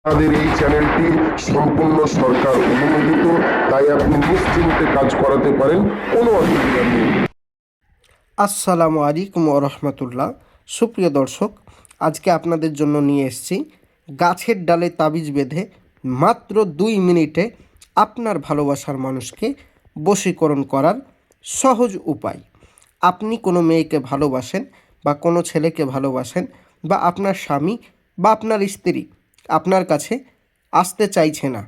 আমাদের এই চ্যানেলটি সম্পূর্ণ সরকার অনুমোদিত, তাই আপনি নিশ্চিন্তে কাজ করাতে পারেন, কোনো অসুবিধা নেই। আসসালামু আলাইকুম ওয়া রাহমাতুল্লাহ। সুপ্রিয় দর্শক, আজকে আপনাদের জন্য নিয়ে এসেছি গাছের ডালে তাবিজ বেঁধে মাত্র 2 মিনিটে আপনার ভালোবাসার মানুষকে বশীকরণ করার সহজ উপায়। আপনি কোনো মেয়েকে ভালোবাসেন বা কোনো ছেলেকে ভালোবাসেন, বা আপনার স্বামী বা আপনার স্ত্রী আপনার কাছে আসতে চাইছে না,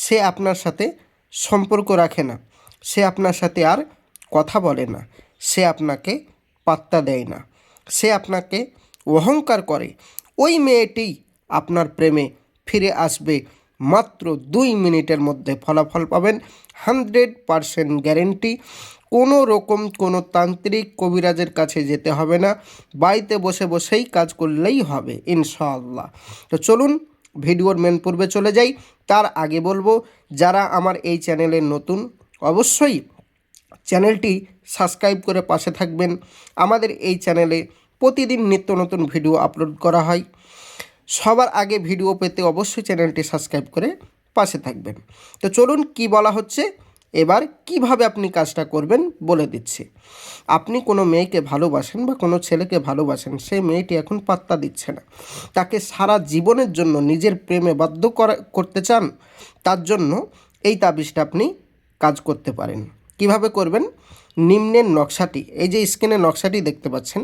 সে আপনার সাথে সম্পর্ক রাখে না, সে আপনার সাথে আর কথা বলে না, সে আপনাকে পাত্তা দেয় না, সে আপনাকে অহংকার করে, ওই মেয়েটি আপনার প্রেমে ফিরে আসবে মাত্র 2 মিনিটের মধ্যে। ফলাফল পাবেন 100% গ্যারেন্টি। কোনো রকম কোনো তান্ত্রিক কবিরাজের কাছে যেতে হবে না, বাড়িতে বসে বসেই কাজ করলেই হবে ইনশাআল্লাহ। তো চলুন ভিডিওর মেন পূর্বে চলে যাই। তার আগে বলবো, যারা আমার এই চ্যানেলে নতুন, অবশ্যই চ্যানেলটি সাবস্ক্রাইব করে পাশে থাকবেন। আমাদের এই চ্যানেলে প্রতিদিন নিত্য নতুন ভিডিও আপলোড করা হয়। সবার আগে ভিডিও পেতে অবশ্যই চ্যানেলটি সাবস্ক্রাইব করে পাশে থাকবেন। তো চলুন কি বলা হচ্ছে, এবার কিভাবে আপনি কাজটা করবেন বলে দিচ্ছি। আপনি কোনো মেয়েকে ভালোবাসেন বা কোনো ছেলেকে ভালোবাসেন, সেই মেয়েটি এখন পাত্তা দিচ্ছে না, তাকে সারা জীবনের জন্য নিজের প্রেমে বাধ্য করতে চান, তার জন্য এই তাবিজটা আপনি কাজ করতে পারেন। কিভাবে করবেন? নিম্নের নকশাটি, এই যে স্ক্রিনে নকশাটি দেখতে পাচ্ছেন,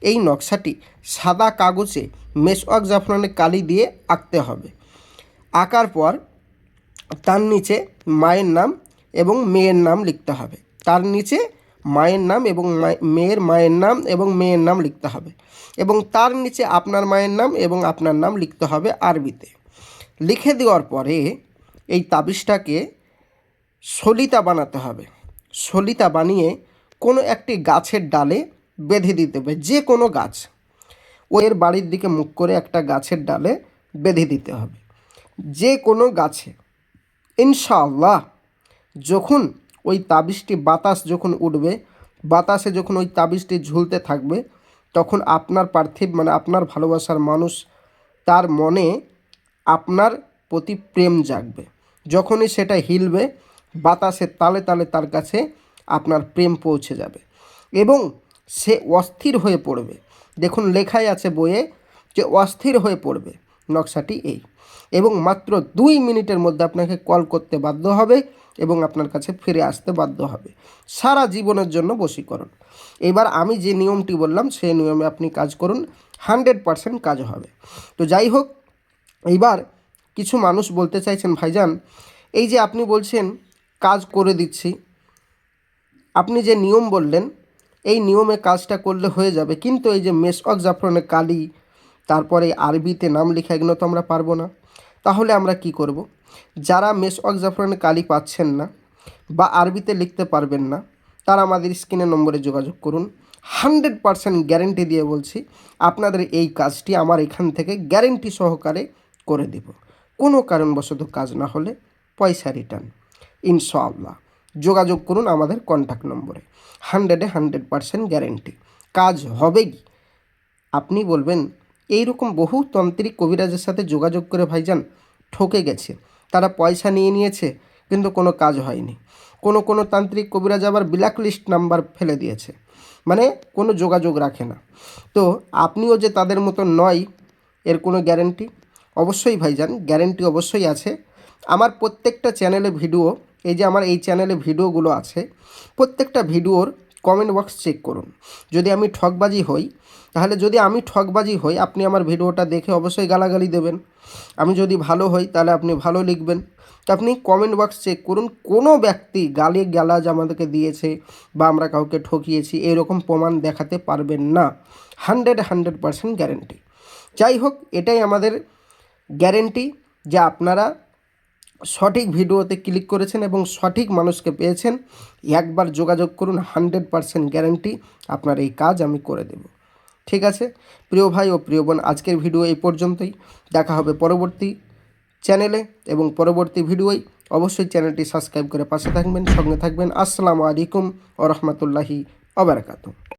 এই নকশাটি সাদা কাগজে মেসওয়াক জাফরানের কালি দিয়ে আঁকতে হবে। আঁকার পর তার নিচে মায়ের নাম এবং মেয়ের নাম লিখতে হবে, তার নিচে মায়ের নাম এবং মেয়ের মায়ের নাম এবং মেয়ের নাম লিখতে হবে, এবং তার নিচে আপনার মায়ের নাম এবং আপনার নাম লিখতে হবে আরবিতে। লিখে দেওয়ার পরে এই তাবিজটাকে সলিতা বানাতে হবে। সলিতা বানিয়ে কোনো একটি গাছের ডালে বেঁধে দিতে হবে, যে কোনো গাছ, ওর বাড়ির দিকে মুখ করে একটা গাছের ডালে বেঁধে দিতে হবে, যে কোনো গাছে। ইনশাআল্লাহ যখন ওই তাবিজটি বাতাস যখন উঠবে, বাতাসে যখন ওই তাবিজটি ঝুলতে থাকবে, তখন আপনার পার্থিব মানে আপনার ভালোবাসার মানুষ, তার মনে আপনার প্রতি প্রেম জাগবে। যখনই সেটা হিলবে, বাতাসের তালে তালে তার কাছে আপনার প্রেম পৌঁছে যাবে এবং সে অস্থির হয়ে পড়বে। দেখুন লেখাই আছে বইয়ে যে অস্থির হয়ে পড়বে। নকশাটি এই, এবং মাত্র 2 মিনিটের মধ্যে আপনাকে কল করতে বাধ্য হবে এবং আপনার কাছে ফিরে আসতে বাধ্য হবে, সারা জীবনের জন্য বশীকরণ। এবার আমি যে নিয়মটি বললাম সেই নিয়মে আপনি কাজ করুন, 100% কাজ হবে। তো যাই হোক, এইবার কিছু মানুষ বলতে চাইছেন, ভাইজান এই যে আপনি বলছেন কাজ করে দিচ্ছি, আপনি যে নিয়ম বললেন এই নিয়মে কাজটা করলে হয়ে যাবে, কিন্তু এই যে মেসওয়াক জাফরানের কালি, তারপরে আরবিতে নাম লেখা, এগুলো তো আমরা পারবো না। তাহলে আমরা কি করব? যারা মেসওয়াক জাফরানের কালি পাচ্ছেন না বা আরবিতে লিখতে পারবেন না, তারা আমাদের স্ক্রিনের নম্বরে যোগাযোগ করুন। 100% গ্যারেন্টি দিয়ে বলছি, আপনাদের এই কাজটি আমার এখান থেকে গ্যারেন্টি সহকারে করে দেব। কোনো কারণবশত কাজ না হলে পয়সা রিটার্ন ইনশাআল্লাহ। যোগাযোগ করুন আমাদের কন্ট্যাক্ট নম্বরে। 100% গ্যারেন্টি কাজ হবেই। আপনি বলবেন এইরকম বহু তান্ত্রিক কবিরাজের সাথে যোগাযোগ করে ভাইজান ঠকে গেছে, তারা পয়সা নিয়ে নিয়েছে কিন্তু কোনো কাজ হয়নি। কোনো তান্ত্রিক কবিরাজ আবার ব্ল্যাক লিস্ট নাম্বার ফেলে দিয়েছে, মানে কোনো যোগাযোগ রাখে না। তো আপনিও যে তাদের মতো নয়, এর কোনো গ্যারেন্টি? অবশ্যই ভাইজান গ্যারেন্টি অবশ্যই আছে। আমার প্রত্যেকটা চ্যানেলে ভিডিও, এই যে আমার এই চ্যানেলে ভিডিওগুলো আছে, প্রত্যেকটা ভিডিওর কমেন্ট বক্স চেক করুন। যদি আমি ঠকবাজি হই, তাহলে যদি আমি ঠকবাজি হই আপনি আমার ভিডিওটা দেখে অবশ্যই গালাগালি দেবেন। আমি যদি ভালো হই তাহলে আপনি ভালো লিখবেন। তো আপনি কমেন্ট বক্স চেক করুন, কোনো ব্যক্তি গালি গালাজ আমাদেরকে দিয়েছে বা আমরা কাউকে ঠকিয়েছি এরকম প্রমাণ দেখাতে পারবেন না। 100% গ্যারেন্টি। যাই হোক, এটাই আমাদের গ্যারেন্টি যে আপনারা সঠিক ভিডিওতে ক্লিক করেছেন এবং সঠিক মানুষকে পেয়েছেন। একবার যোগাযোগ করুন, 100% গ্যারেন্টি আপনার এই কাজ আমি করে দেব। ঠিক আছে প্রিয় ভাই ও প্রিয় বোন, আজকের ভিডিও এই পর্যন্তই। দেখা হবে পরবর্তী চ্যানেলে এবং পরবর্তী ভিডিওয়। অবশ্যই চ্যানেলটি সাবস্ক্রাইব করে পাশে থাকবেন, সঙ্গে থাকবেন। আসসালামু আলাইকুম ওয়া রাহমাতুল্লাহি ওয়া বারাকাতুহু।